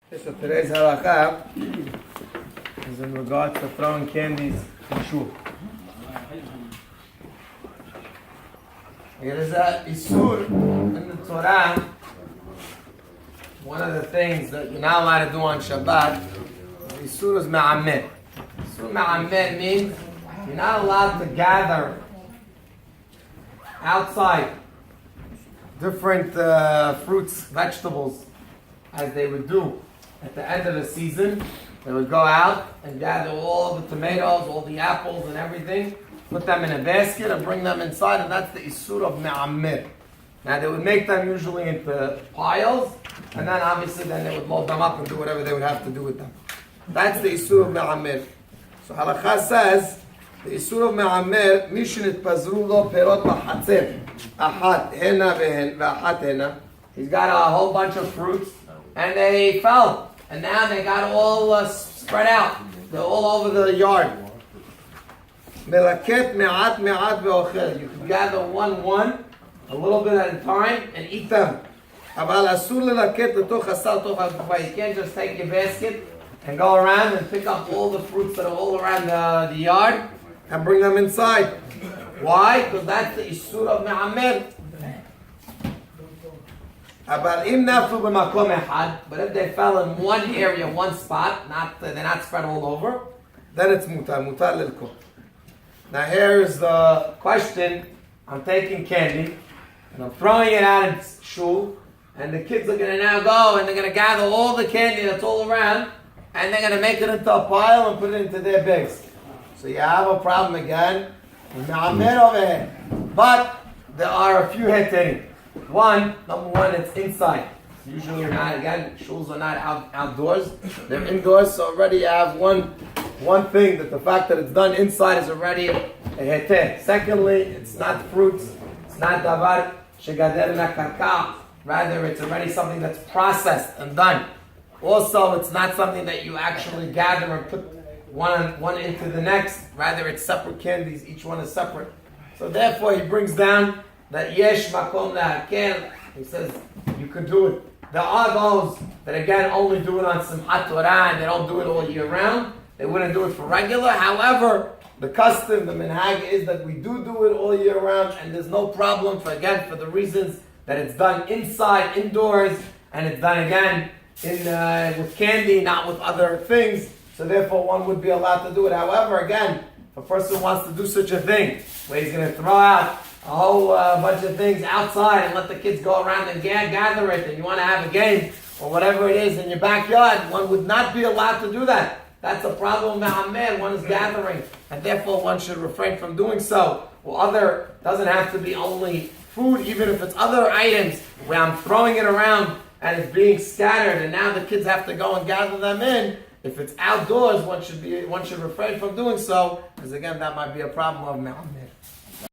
So today's halakha is in regards to throwing candies in shul. There is a isur in the Torah. One of the things that you're not allowed to do on Shabbat, isur is ma'amir. Isur ma'amir means you're not allowed to gather outside different fruits, vegetables, as they would do at the end of the season. They would go out and gather all the tomatoes, all the apples and everything, put them in a basket and bring them inside, and that's the isur of me'amir. Now they would make them usually into piles, and then obviously they would load them up and do whatever they would have to do with them. That's the isur of me'amir. So halakha says, the isur of me'amir, mishin itpazru lo perot b'chatzir, ahat hena v'ahat hena. He's got a whole bunch of fruits, and they fell, and now they got all spread out. They're all over the yard. Melaket me'at me'at ve'ochel. You can gather one, a little bit at a time, and eat them. Aval asur lelaket letoch hasar toch ha'kufa. You can't just take your basket and go around and pick up all the fruits that are all around the yard and bring them inside. Why? Because that's the isur of me'amir. But if they fell in one area, one spot, they're not spread all over, then it's mutar lilko. Now here's the question. I'm taking candy and I'm throwing it out in shul, and the kids are going to now go and they're going to gather all the candy that's all around, and they're going to make it into a pile and put it into their bags. So you have a problem again. But there are a few heterim. Number one, it's inside. Usually you're not, again, shuls are not outdoors. They're indoors, so already you have one thing, that the fact that it's done inside is already a heter. Secondly, it's not fruits. It's not davar shegader karka. Rather, it's already something that's processed and done. Also, it's not something that you actually gather and put one into the next. Rather, it's separate candies. Each one is separate. So therefore, he brings down that yesh makom lehakel. He says you can do it. There are those that again only do it on Simchat Torah and they don't do it all year round. They wouldn't do it for regular. However, the custom, the minhag is that we do it all year round, and there's no problem for the reasons that it's done inside, indoors, and it's done again with candy, not with other things. So therefore, one would be allowed to do it. However, again, if a person wants to do such a thing where he's going to throw out a whole bunch of things outside and let the kids go around and gather it, and you want to have a game or whatever it is in your backyard, one would not be allowed to do that. That's a problem. One is gathering, and therefore one should refrain from doing so. Well, other doesn't have to be only food, even if it's other items where I'm throwing it around and it's being scattered, and now the kids have to go and gather them in. If it's outdoors, one should refrain from doing so, because again, that might be a problem of me'amir.